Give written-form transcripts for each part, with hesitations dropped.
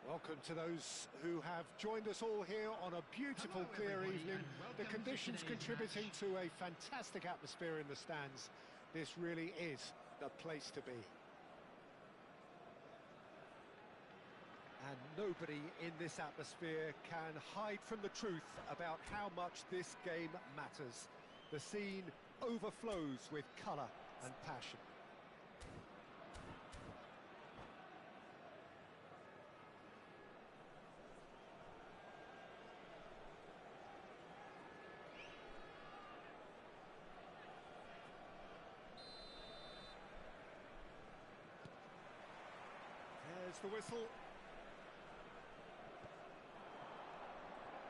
Welcome to those who have joined us all here on a beautiful, clear evening. The conditions contributing to a fantastic atmosphere in the stands. This really is the place to be. And nobody in this atmosphere can hide from the truth about how much this game matters. The scene overflows with colour and passion. There's the whistle.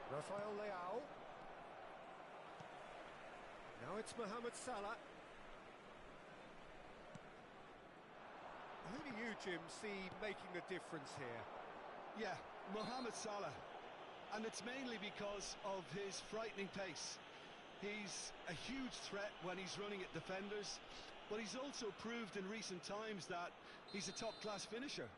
Rafael Leao. Now it's Mohamed Salah. Who do you, Jim, see making the difference here? Yeah, Mohamed Salah. And it's mainly because of his frightening pace. He's a huge threat when he's running at defenders, but he's also proved in recent times that he's a top-class finisher.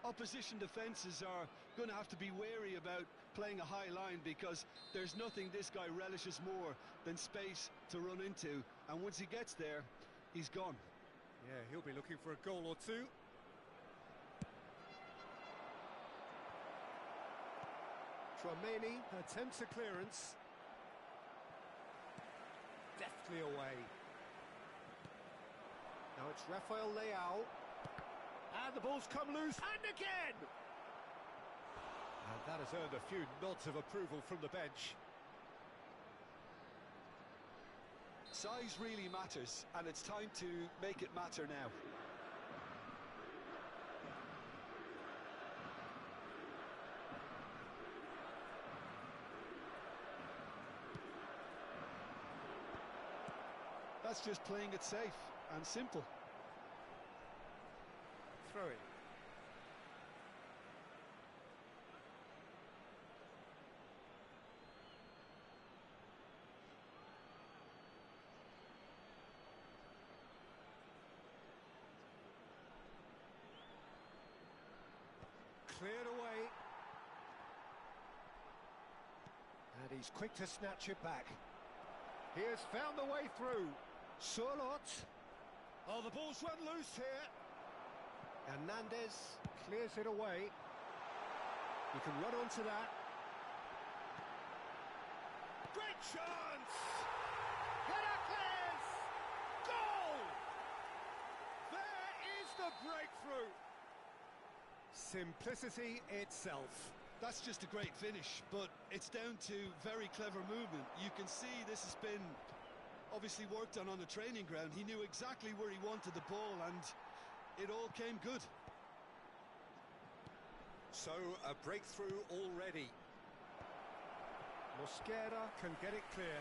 Opposition defences are going to have to be wary about playing a high line because there's nothing this guy relishes more than space to run into, and once he gets there, he's gone. Yeah, he'll be looking for a goal or two. Tchouameni attempts a clearance. Deftly away. Now it's Rafael Leao. And the ball's come loose, and again! And that has earned a few nods of approval from the bench. Size really matters, and it's time to make it matter now. That's just playing it safe and simple. Throw it. Cleared away. And he's quick to snatch it back. He has found the way through. Surlot. Oh, the ball's run loose here. Hernandez clears it away. He can run onto that. Great chance! Header Goal! There is the breakthrough. Simplicity itself. That's just a great finish, but it's down to very clever movement. You can see this has been obviously worked on the training ground. He knew exactly where he wanted the ball, and it all came good. So, a breakthrough already. Mosquera can get it clear.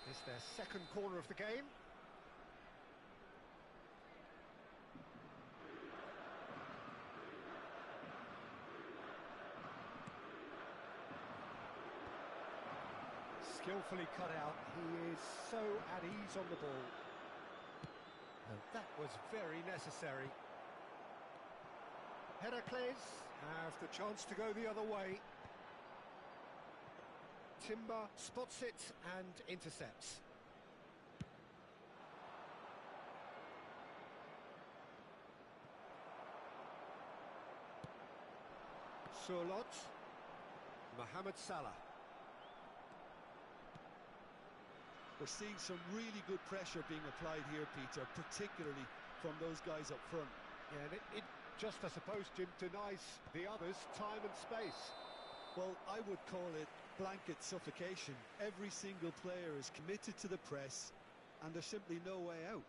It's their second corner of the game. Skillfully cut out. He is so at ease on the ball. And that was very necessary. Heracles have the chance to go the other way. Timber spots it and intercepts. Surlot. Mohamed Salah. We're seeing some really good pressure being applied here, Peter, particularly from those guys up front. Yeah, and it just, I suppose, Jim, denies the others time and space. Well, I would call it blanket suffocation. Every single player is committed to the press, and there's simply no way out.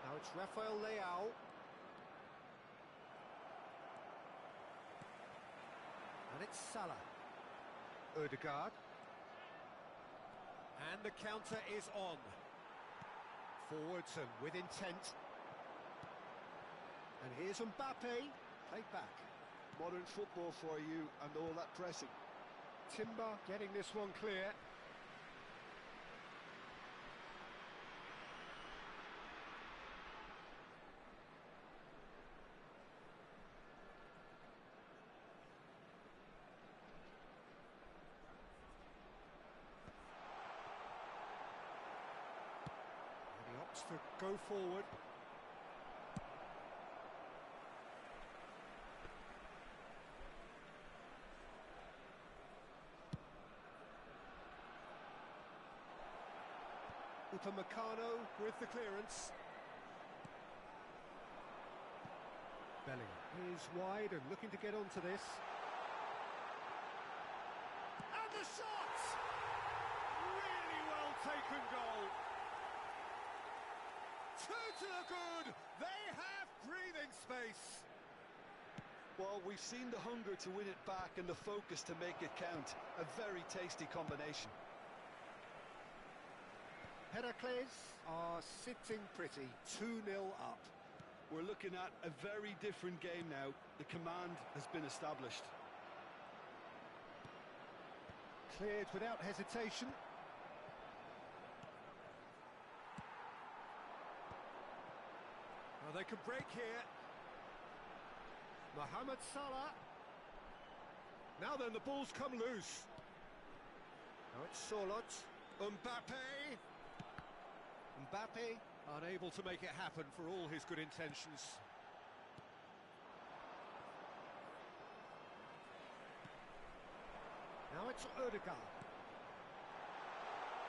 Now it's Rafael Leao. And it's Salah. Odegaard. And the counter is on. Forwards and with intent. And here's Mbappe, played back. Modern football for you and all that pressing. Timber getting this one clear. And he opts to go forward. Upamecano with the clearance. Bellingham is wide and looking to get onto this. And the shot! Really well taken goal. Two to the good. They have breathing space. Well, we've seen the hunger to win it back and the focus to make it count. A very tasty combination. Heracles are sitting pretty, 2-0 up. We're looking at a very different game now. The command has been established. Cleared without hesitation. Well, they can break here. Mohamed Salah. Now then, the ball's come loose. Now it's Sorloth. Mbappe. Mbappe unable to make it happen for all his good intentions. Now it's Ødegaard.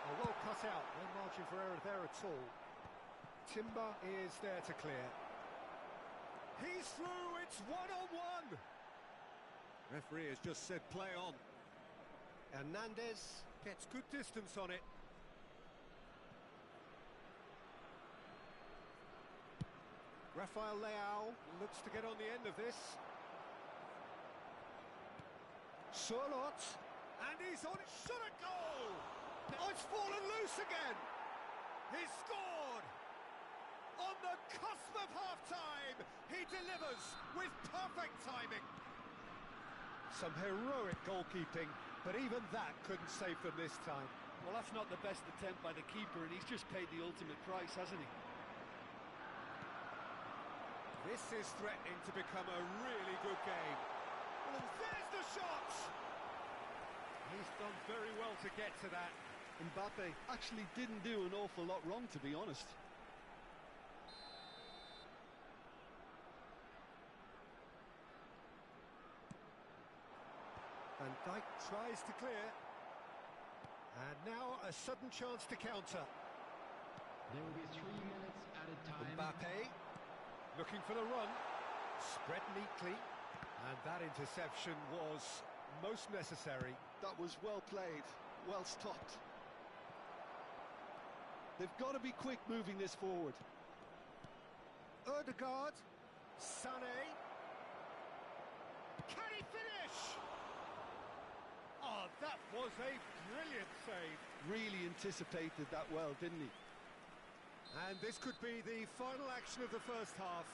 Oh, well cut out, no margin for error there at all. Timber is there to clear. He's through, it's one-on-one! Referee has just said play on. Hernandez gets good distance on it. Rafael Leao looks to get on the end of this. Sorloth, and he's on it, shot a goal! Oh, it's fallen loose again! He's scored! On the cusp of half-time, he delivers with perfect timing. Some heroic goalkeeping, but even that couldn't save them this time. Well, that's not the best attempt by the keeper, and he's just paid the ultimate price, hasn't he? This is threatening to become a really good game. And there's the shot! He's done very well to get to that. Mbappe actually didn't do an awful lot wrong, to be honest. Van Dijk tries to clear. And now a sudden chance to counter. There will be 3 minutes added time. Mbappe looking for the run. Spread neatly. And that interception was most necessary. That was well played, well stopped. They've got to be quick moving this forward. Ødegaard. Sané. Can he finish? Oh, that was a brilliant save. Really anticipated that well, didn't he? And this could be the final action of the first half.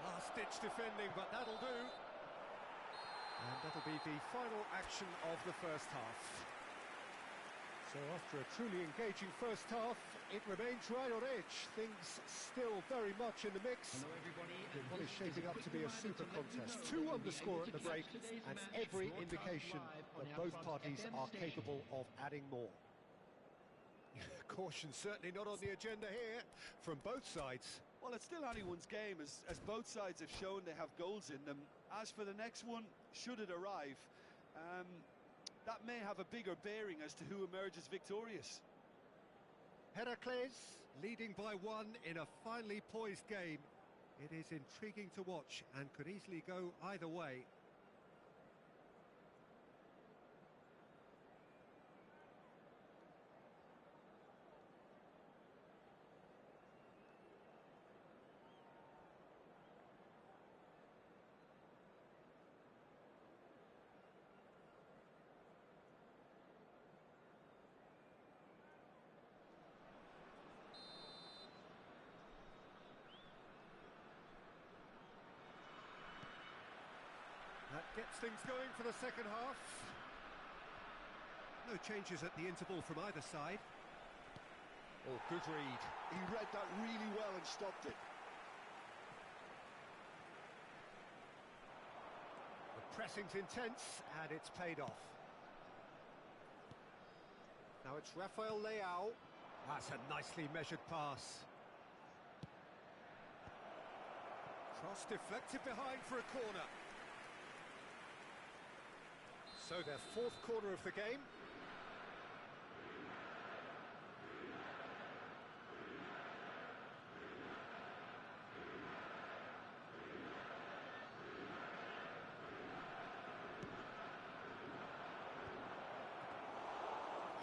Last-ditch defending, but that'll do. And that'll be the final action of the first half. So after a truly engaging first half, it remains right on edge. Things still very much in the mix. Hello everybody. What is shaping up to be a super contest. 2 on the score at the break, and every indication that both parties are capable of adding more. Caution certainly not on the agenda here from both sides. Well, it's still anyone's game, as both sides have shown they have goals in them. As for the next one, should it arrive, that may have a bigger bearing as to who emerges victorious. Heracles leading by 1 in a finely poised game. It is intriguing to watch and could easily go either way. gets things going for the second half. No changes at the interval from either side. Oh, good read. He read that really well and stopped it. The pressing's intense, and it's paid off. Now it's Rafael Leao. That's a nicely measured pass. Cross deflected behind for a corner. So their fourth corner of the game.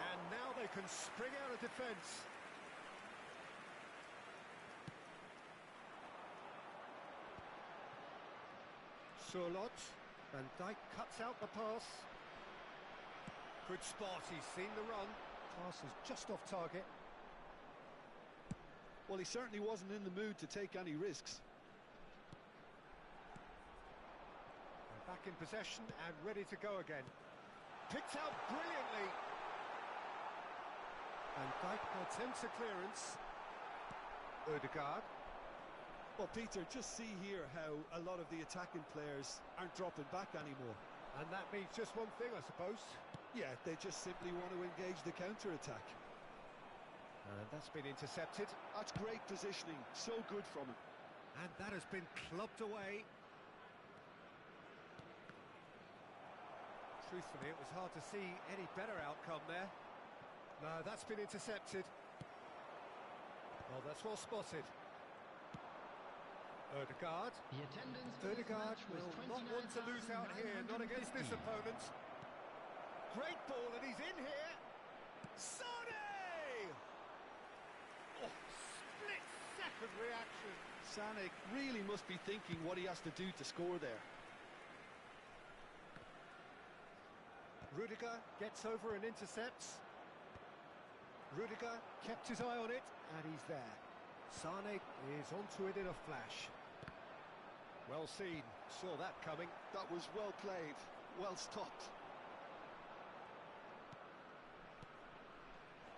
And now they can spring out of defence. Surlot. Van Dijk cuts out the pass. Good spot, he's seen the run. Pass is just off target. Well, he certainly wasn't in the mood to take any risks. They're back in possession and ready to go again. Picked out brilliantly. Van Dijk attempts a clearance. Odegaard. Well, Peter, just see here how a lot of the attacking players aren't dropping back anymore. And that means just one thing, I suppose. Yeah, they just simply want to engage the counter-attack. And that's been intercepted. That's great positioning, so good from him. And that has been clubbed away. Truthfully, it was hard to see any better outcome there. No, that's been intercepted. Well, that's well spotted. Odegaard. The attendance for this Odegaard match was will not want to lose out here, not against this 29,950. opponent. Great ball, and he's in here. Sane! Oh, split-second reaction. Sané really must be thinking what he has to do to score there. Rudiger gets over and intercepts. Rudiger kept his eye on it, and he's there. Sané is onto it in a flash. Well seen, saw that coming. That was well played, well stopped.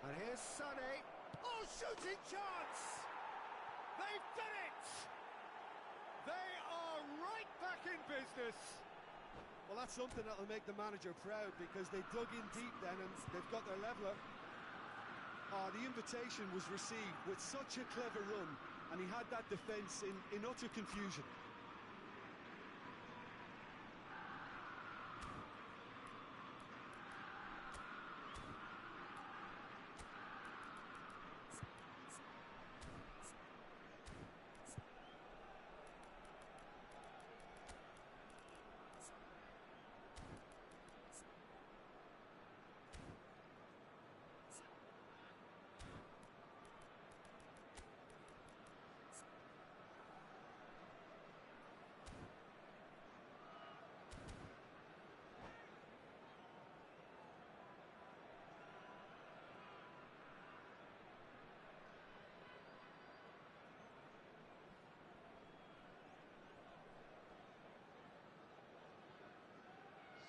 And here's Sané. Oh, shooting chance! They've done it! They are right back in business. Well, that's something that'll make the manager proud, because they dug in deep then and they've got their leveller. The invitation was received with such a clever run, and he had that defence in utter confusion.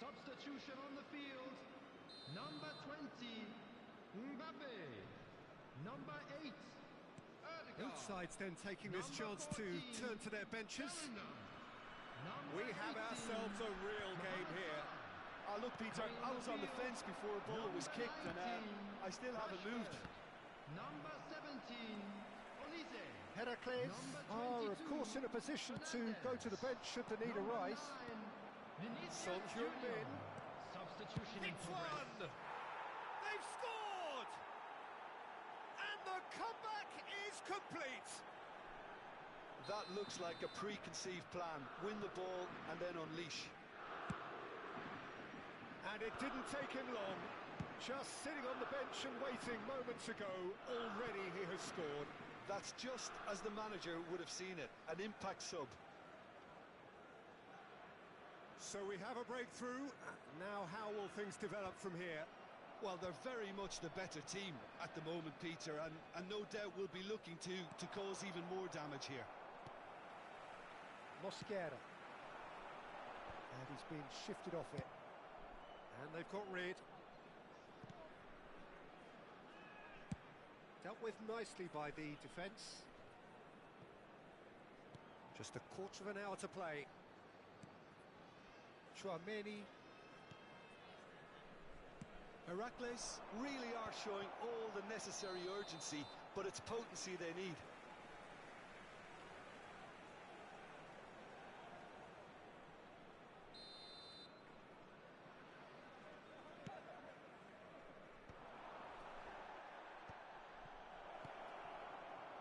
Substitution on the field. Number 20, Mbappe. Number 8, Odegaard. Both sides then taking this chance to turn to their benches. We have ourselves a real game here. Look, Peter, I was on the fence before a ball was kicked, and I still haven't moved. Number 17, Olise. Heracles are, of course, in a position to go to the bench should the need arise. Son Heung-min. Substitution in It's progress. one! They've scored! And the comeback is complete! That looks like a preconceived plan. Win the ball and then unleash. And it didn't take him long. Just sitting on the bench and waiting moments ago, already he has scored. That's just as the manager would have seen it, an impact sub. So we have a breakthrough. Now how will things develop from here? Well, they're very much the better team at the moment, Peter, and no doubt will be looking to cause even more damage here. Mosquera. And he's been shifted off it. And they've got rid. Dealt with nicely by the defence. Just a quarter of an hour to play. Chouameni. Heracles really are showing all the necessary urgency, but it's potency they need.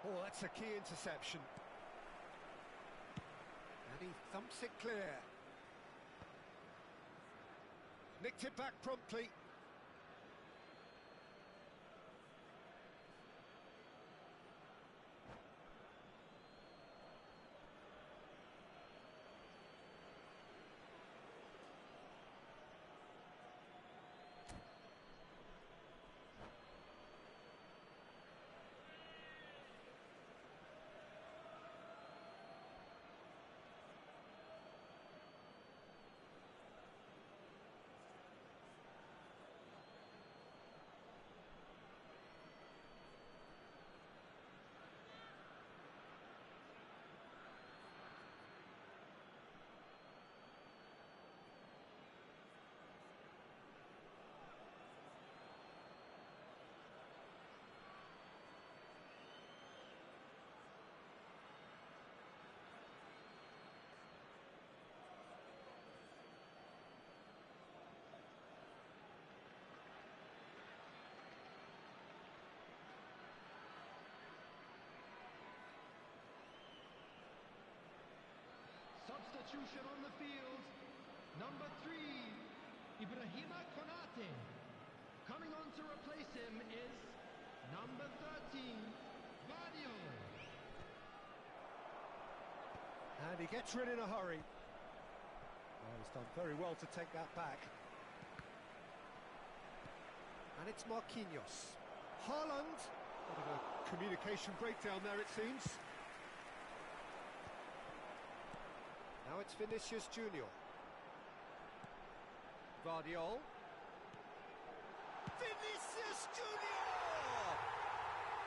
Oh, that's a key interception. And he thumps it clear. Nicked it back promptly. Substitution on the field. Number 3, Ibrahima Konate. Coming on to replace him is number 13, Vadio. And he gets rid in a hurry. Oh, he's done very well to take that back. And it's Marquinhos. Haaland. Bit of a communication breakdown there, it seems. Now it's Vinicius Junior. Vardiol. Vinicius Junior!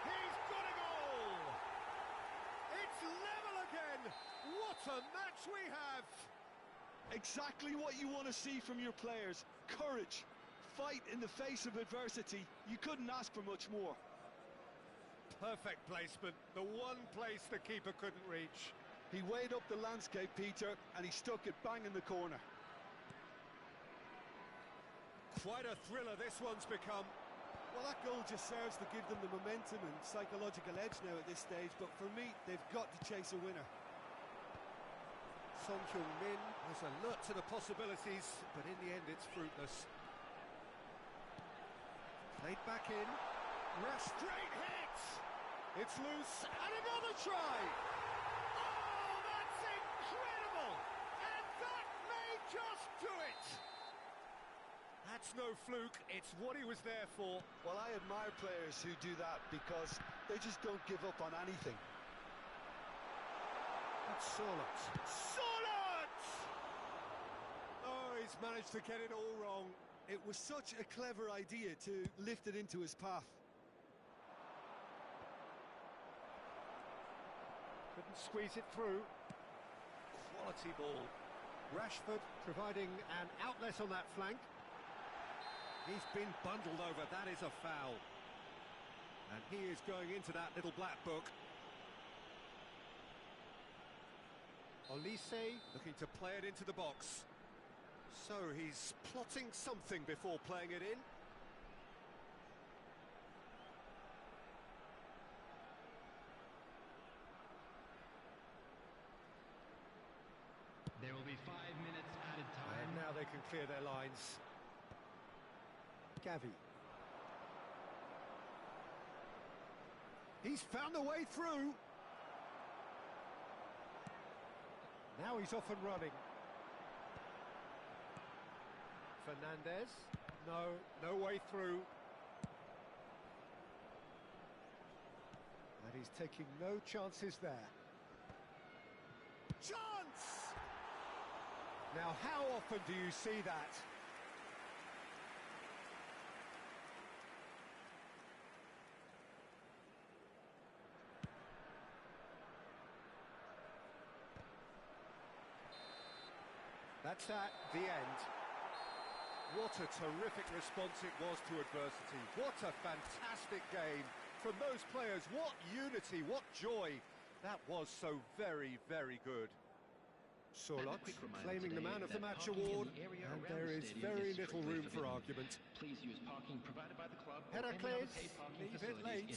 He's got a goal! It's level again! What a match we have! Exactly what you want to see from your players. Courage, fight in the face of adversity. You couldn't ask for much more. Perfect placement, the one place the keeper couldn't reach. He weighed up the landscape, Peter, and he stuck it bang in the corner. Quite a thriller this one's become. Well, that goal just serves to give them the momentum and psychological edge now at this stage, but for me, they've got to chase a winner. Son Heung-min was alert to the possibilities, but in the end it's fruitless. Played back in. Straight hit! It's loose, and another try! Oh, that's incredible! And that may just do it! That's no fluke, it's what he was there for. Well, I admire players who do that because they just don't give up on anything. That's Solat. Solat! Oh, he's managed to get it all wrong. It was such a clever idea to lift it into his path. Couldn't squeeze it through. Quality ball. Rashford providing an outlet on that flank. He's been bundled over, that is a foul. And he is going into that little black book. Olise looking to play it into the box. So he's plotting something before playing it in. There will be 5 minutes added time. And now they can clear their lines. Gavi. He's found a way through. Now he's off and running. Fernandez. No way through. And he's taking no chances there. Chance! Now, how often do you see that? That's at the end. What a terrific response it was to adversity. What a fantastic game from those players. What unity, what joy. That was so very, very good. Solot claiming the Man of the Match award, and there is very little room for argument. Please use parking provided by the club. Heracles, leave it late,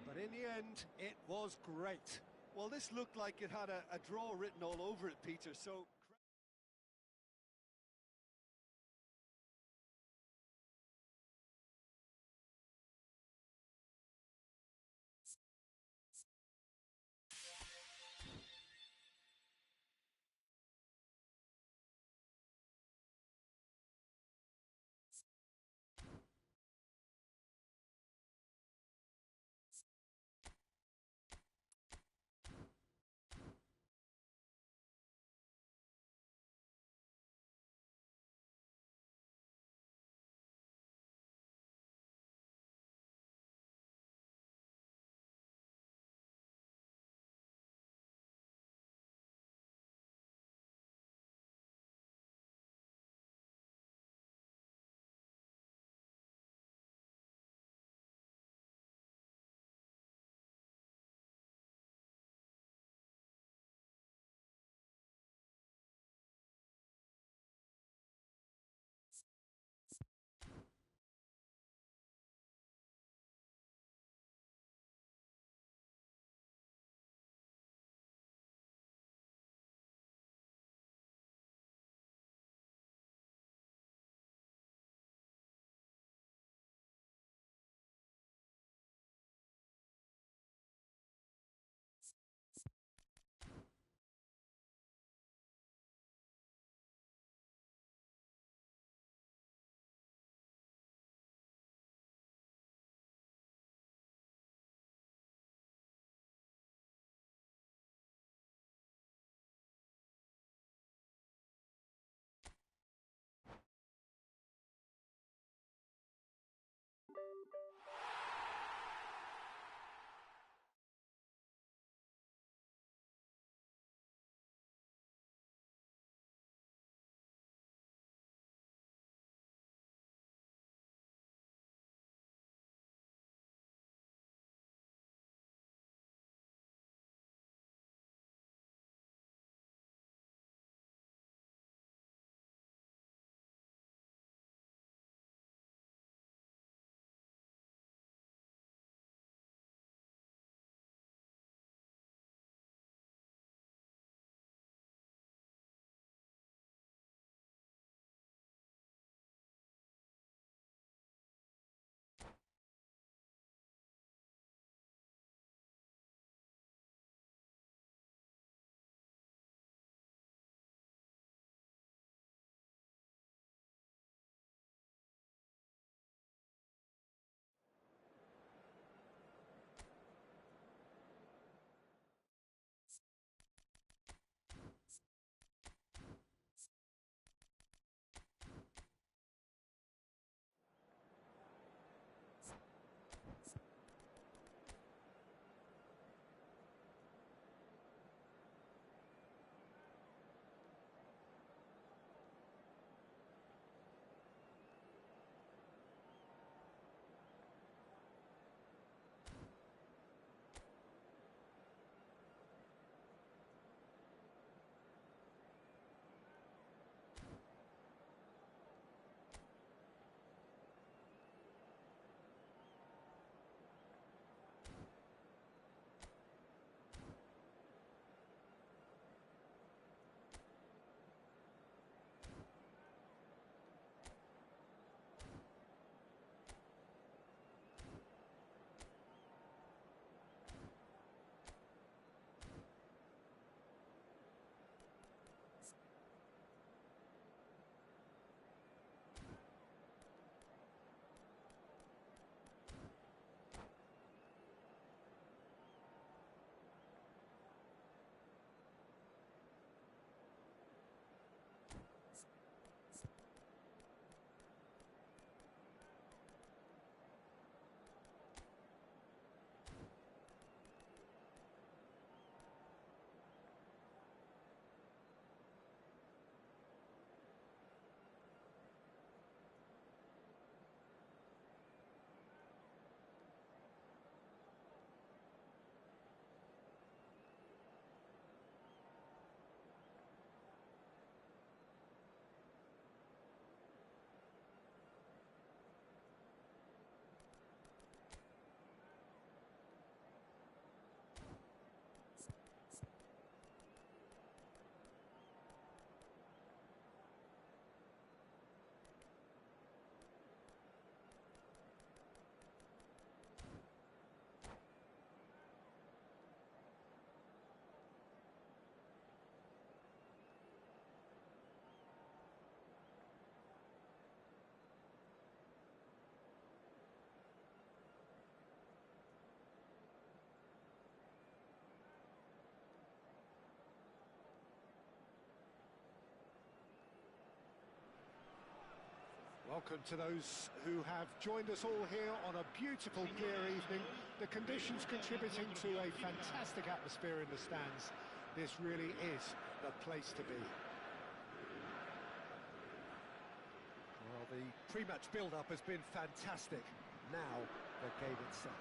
but in the end, it was great. Well, this looked like it had a draw written all over it, Peter, so... Welcome to those who have joined us all here on a beautiful, clear evening. The conditions contributing to a fantastic atmosphere in the stands. This really is the place to be. Well, the pre-match build-up has been fantastic. Now, the game itself.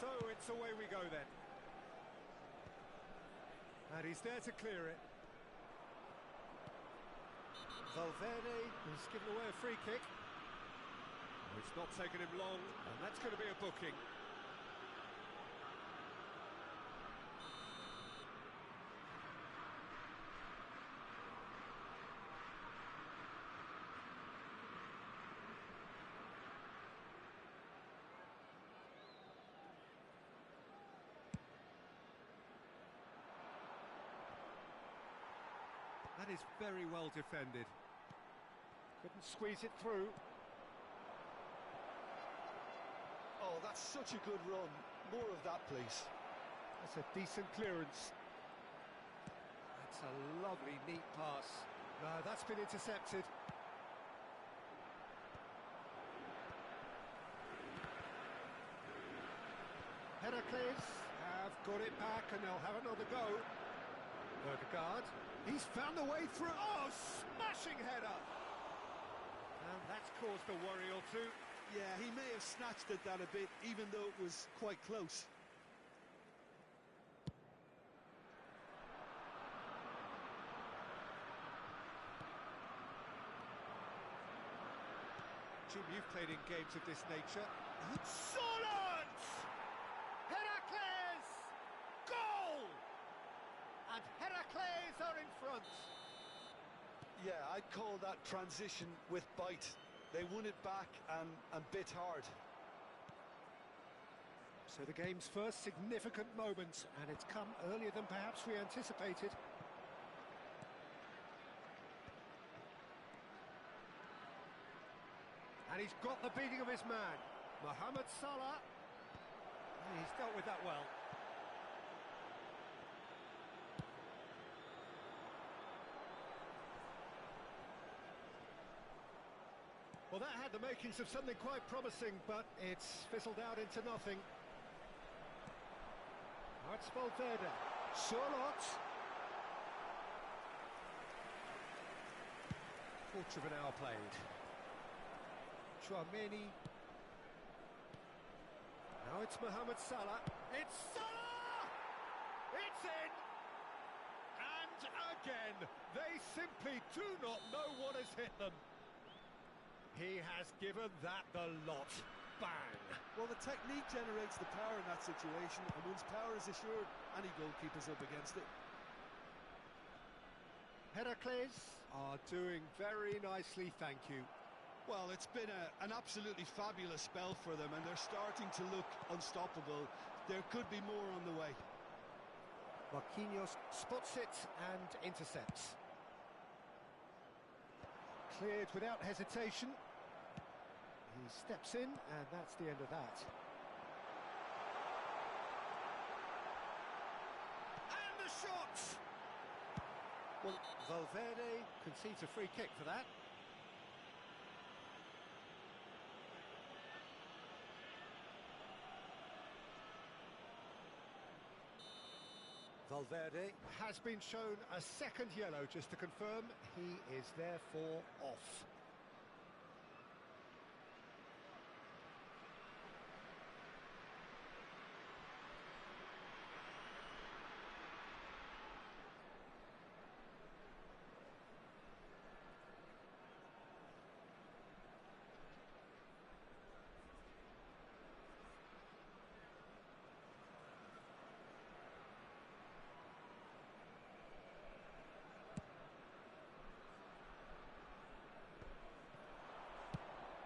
So it's away we go then. And he's there to clear it. Valverde has given away a free kick. It's not taken him long, and that's going to be a booking. That is very well defended. Couldn't squeeze it through. Oh, that's such a good run. More of that, please. That's a decent clearance. That's a lovely, neat pass. No, that's been intercepted. Heracles have got it back and they'll have another go. Odegaard, he's found a way through. Oh, smashing header! And that's caused a worry or two. Yeah, he may have snatched at that a bit, even though it was quite close. Jim, you've played in games of this nature. Solid! Heracles! Goal! And Heracles are in front. Yeah, I'd call that transition with bite. They won it back and bit hard. So the game's first significant moment, and it's come earlier than perhaps we anticipated. And he's got the beating of his man, Mohamed Salah. And he's dealt with that well. Well, that had the makings of something quite promising, but it's fizzled out into nothing. Now it's Valverde. Charlotte. Quarter of an hour played. Chouameni. Now it's Mohamed Salah. It's Salah! It's in! And again, they simply do not know what has hit them. He has given that the lot. Bang! Well, the technique generates the power in that situation, and once power is assured, any goalkeeper's up against it. Heracles are doing very nicely, thank you. Well, it's been an absolutely fabulous spell for them, and they're starting to look unstoppable. There could be more on the way. Marquinhos spots it and intercepts. Cleared without hesitation. He steps in, and that's the end of that. And the shot! Well, Valverde concedes a free kick for that. Valverde has been shown a second yellow, just to confirm he is therefore off.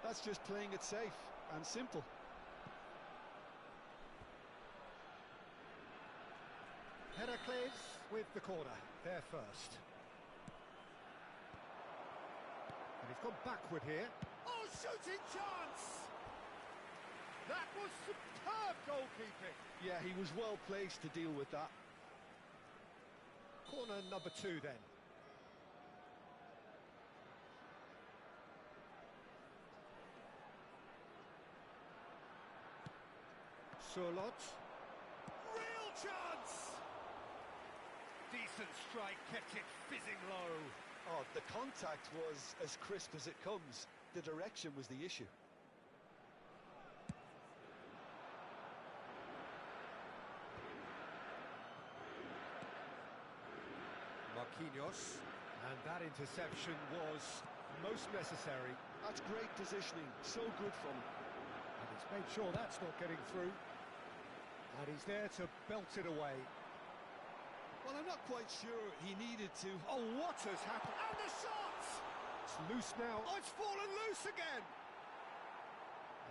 That's just playing it safe and simple. Heracles with the corner, there first. And he's gone backward here. Oh, shooting chance! That was superb goalkeeping. Yeah, he was well placed to deal with that. Corner number 2 then. Surlot. Real chance! Decent strike, kept it fizzing low. Oh, the contact was as crisp as it comes. The direction was the issue. Marquinhos. And that interception was most necessary. That's great positioning, so good from him. And he's made sure that's not getting through. And he's there to belt it away. Well, I'm not quite sure he needed to. Oh, what has happened? And the shot! It's loose now. Oh, it's fallen loose again!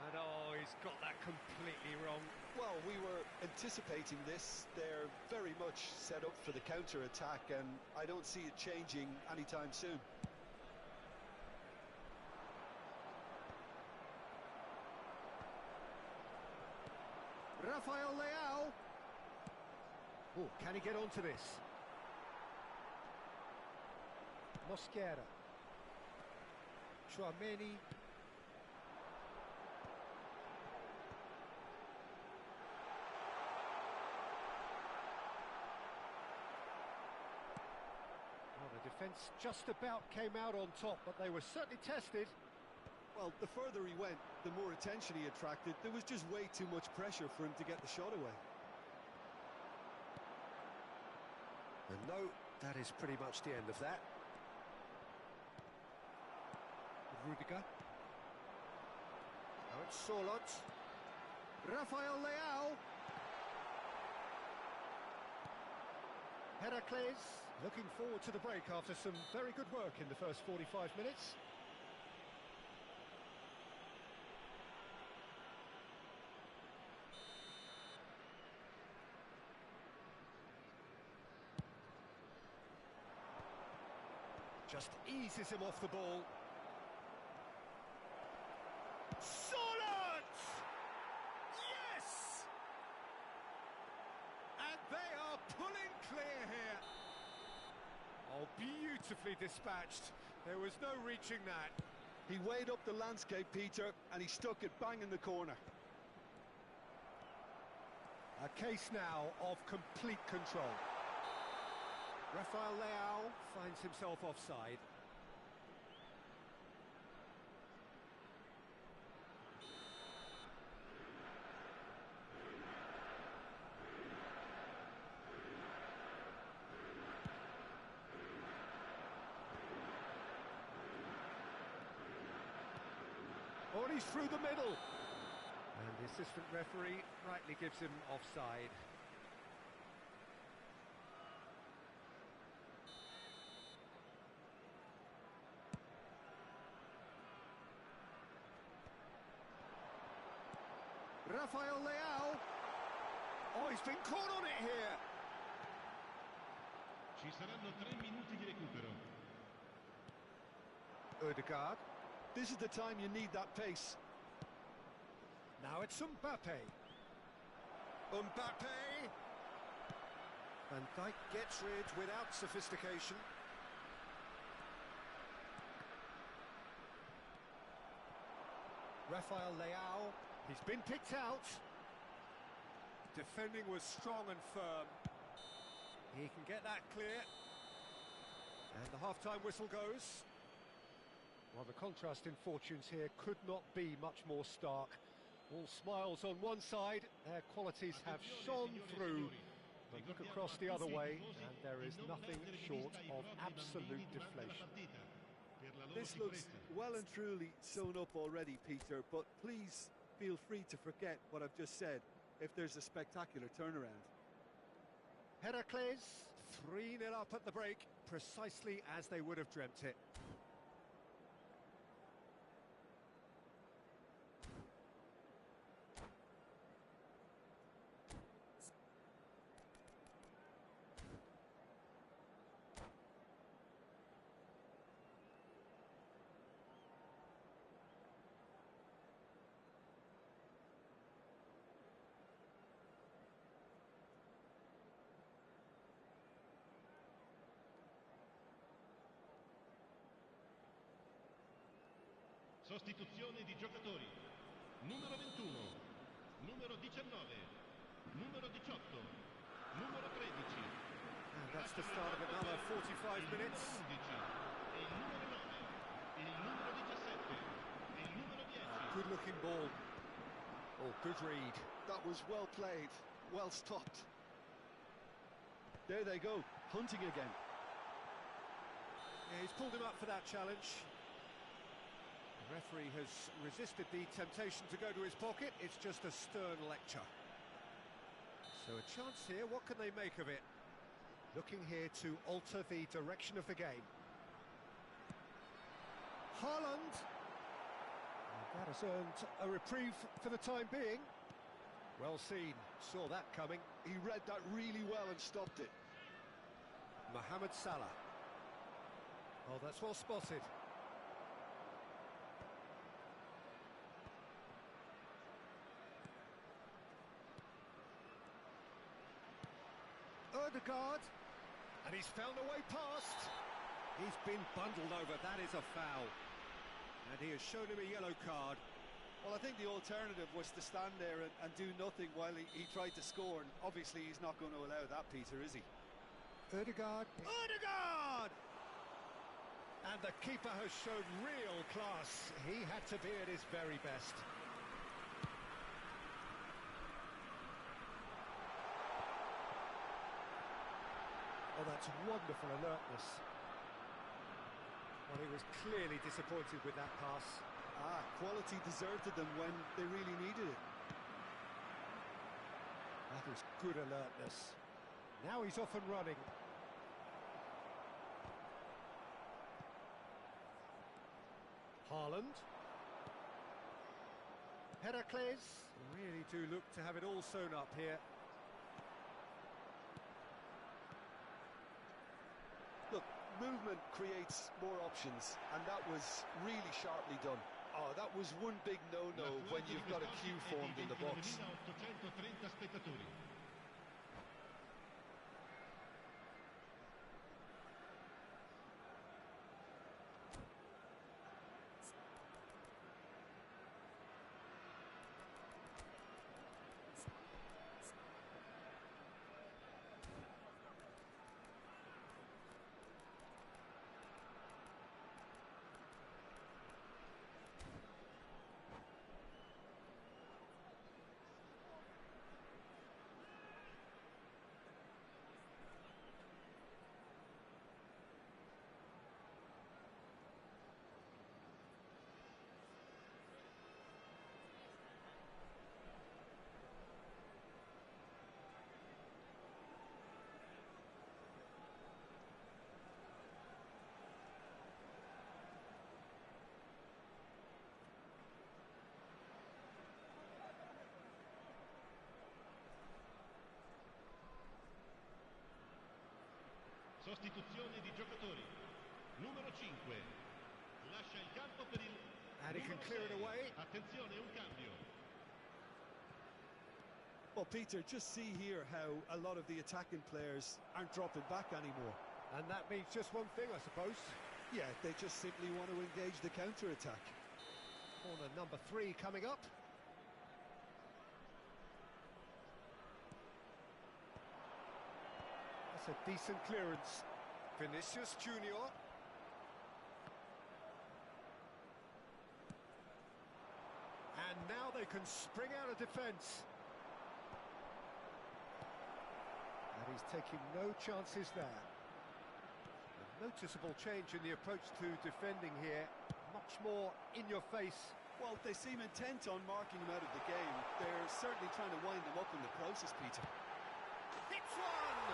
And oh, he's got that completely wrong. Well, we were anticipating this. They're very much set up for the counter-attack, and I don't see it changing anytime soon. Rafael Leao. Oh, can he get onto this? Mosquera. Chouameni. Well, the defence just about came out on top, but they were certainly tested. Well, the further he went, the more attention he attracted. There was just way too much pressure for him to get the shot away. And no, that is pretty much the end of that. Rudiger. Now it's Surlot. Rafael Leao. Heracles looking forward to the break after some very good work in the first 45 minutes. Just eases him off the ball. Surlot! Yes! And they are pulling clear here. Oh, beautifully dispatched. There was no reaching that. He weighed up the landscape, Peter, and he stuck it bang in the corner. A case now of complete control. Rafael Leao finds himself offside. Oh, and he's through the middle. And the assistant referee rightly gives him offside. Rafael Leao. Oh, he's been caught on it here. Ci saranno 3 minuti di recupero. Odegaard. This is the time you need that pace. Now it's Mbappe. Mbappe. Van Dijk gets rid without sophistication. Rafael Leao. He's been picked out. Defending was strong and firm. He can get that clear. And the half-time whistle goes. Well, the contrast in fortunes here could not be much more stark. All smiles on one side, their qualities have shone through. But look across the other way, and there is nothing short of absolute deflation. This looks well and truly sewn up already, Peter, but please feel free to forget what I've just said if there's a spectacular turnaround. Heracles, 3-0 up at the break, precisely as they would have dreamt it. Sostituzione di giocatori. Numero 21, numero 19, numero 18, numero 13. And that's the start of another 45 minutes. Il numero 9, il numero 17, il numero 10. Good looking ball. Oh, good read. That was well played, well stopped. There they go, hunting again. Yeah, he's pulled him up for that challenge. The referee has resisted the temptation to go to his pocket. It's just a stern lecture. So a chance here, what can they make of it? Looking here to alter the direction of the game. Haaland! And that has earned a reprieve for the time being. Well seen, saw that coming. He read that really well and stopped it. Mohamed Salah. Oh, that's well spotted. Odegaard, and he's found a way past. He's been bundled over, that is a foul. And he has shown him a yellow card. Well, I think the alternative was to stand there and do nothing while he tried to score, and obviously he's not going to allow that, Peter, is he? Odegaard. Odegaard! And the keeper has shown real class. He had to be at his very best. Oh, that's wonderful alertness. Well, he was clearly disappointed with that pass. Quality deserted them when they really needed it. That is good alertness. Now he's off and running. Haaland. Heracles. Really do look to have it all sewn up here. Look, movement creates more options, and that was really sharply done. Oh, that was one big no-no when you've got a queue formed in the box. 830 spettatori. Sostituzione di giocatori. Numero 5. Lascia il campo per il And he can clear it away. Attenzione, un cambio. Well, Peter, just see here how a lot of the attacking players aren't dropping back anymore. And that means just one thing, I suppose. Yeah, they just simply want to engage the counter-attack. Corner number 3 coming up. That's a decent clearance. Vinicius Junior. And now they can spring out of defence. And he's taking no chances there. A noticeable change in the approach to defending here. Much more in your face. Well, they seem intent on marking him out of the game. They're certainly trying to wind him up in the process, Peter. It's one!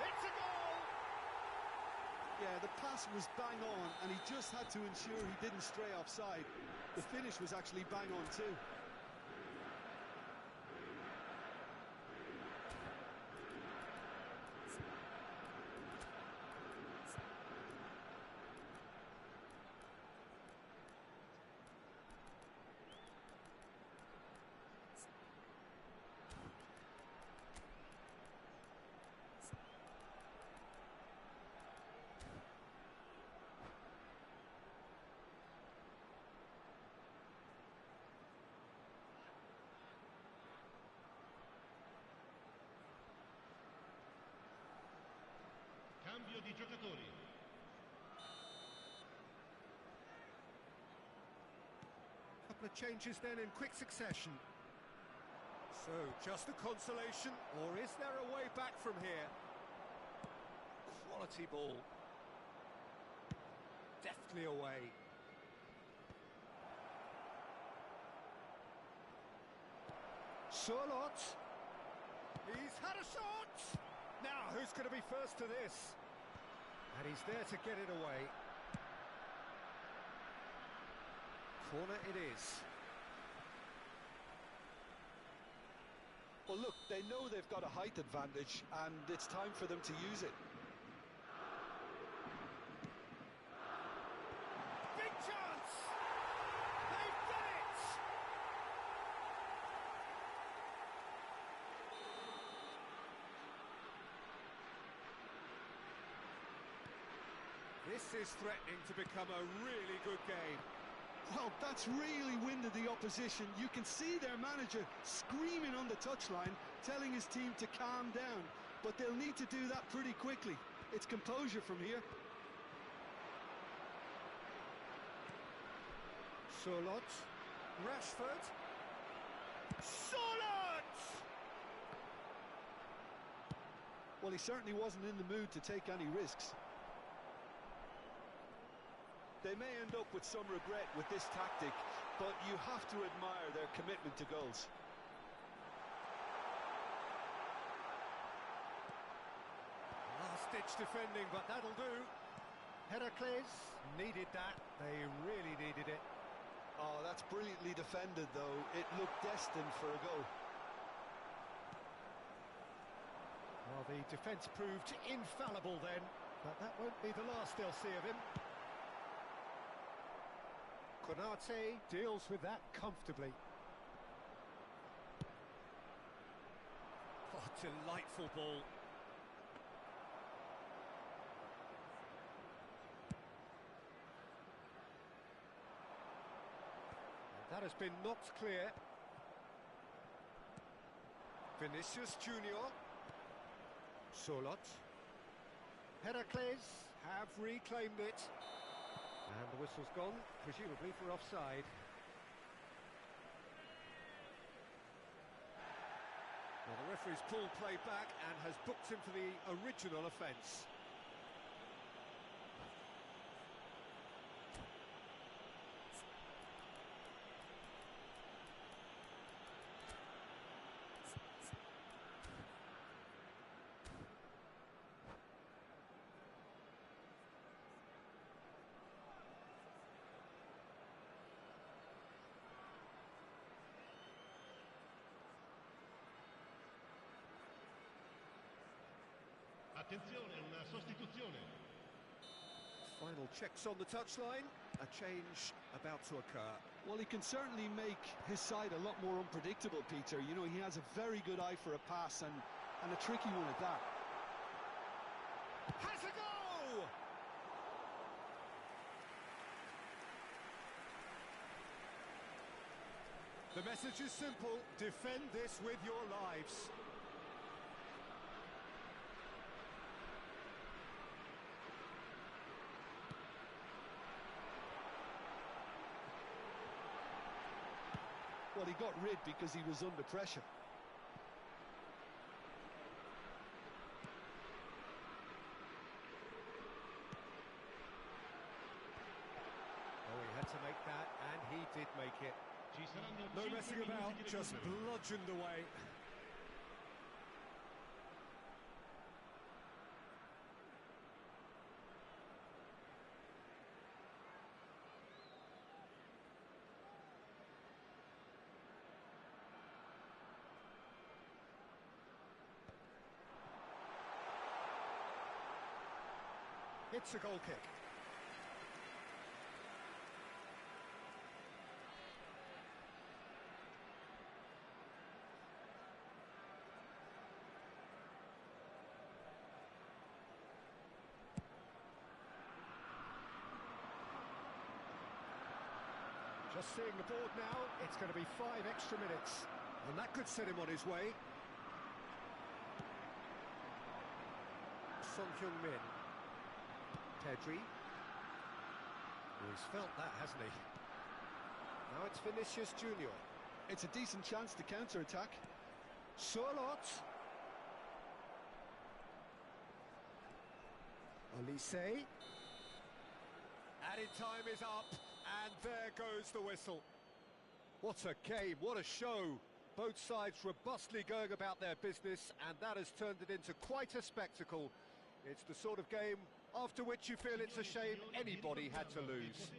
It's a goal! Yeah, the pass was bang on, and he just had to ensure he didn't stray offside. The finish was actually bang on too. i giocatori. Couple of changes then in quick succession. So, just a consolation, or is there a way back from here? Quality ball. Deftly away. Charlotte. He's had a shot! Now, who's going to be first to this? And he's there to get it away. Corner it is. Well, look, they know they've got a height advantage, and it's time for them to use it. Big chance! They've done it! This is threatening to become a really good game. Well, that's really winded the opposition. You can see their manager screaming on the touchline, telling his team to calm down. But they'll need to do that pretty quickly. It's composure from here. Charlotte. Rashford. Charlotte! Well, he certainly wasn't in the mood to take any risks. They may end up with some regret with this tactic, but you have to admire their commitment to goals. Last-ditch defending, but that'll do. Heracles needed that. They really needed it. Oh, that's brilliantly defended, though. It looked destined for a goal. Well, the defence proved infallible then, but that won't be the last they'll see of him. Konate deals with that comfortably. Oh, delightful ball. And that has been knocked clear. Vinicius Junior. Charlotte. Heracles have reclaimed it. And the whistle's gone, presumably for offside. Well, the referee's pulled play back and has booked him for the original offence. Attenzione, una sostituzione. Final checks on the touchline. A change about to occur. Well, he can certainly make his side a lot more unpredictable, Peter. You know, he has a very good eye for a pass and a tricky one at that. Has a go! The message is simple. Defend this with your lives. Well, he got rid because he was under pressure. Oh, he had to make that, and he did make it. Ci saranno No 5 messing about, minuti di just recupero. bludgeoned away. It's a goal kick. Just seeing the board now, it's going to be 5 extra minutes. And that could set him on his way. Son Heung-min. Pedri. Oh, he's felt that, hasn't he? Now it's Vinicius Junior. It's a decent chance to counter-attack. Charlotte. Olise. Added time is up, and there goes the whistle. What a game, what a show. Both sides robustly going about their business, and that has turned it into quite a spectacle. It's the sort of game after which you feel it's a shame anybody had to lose.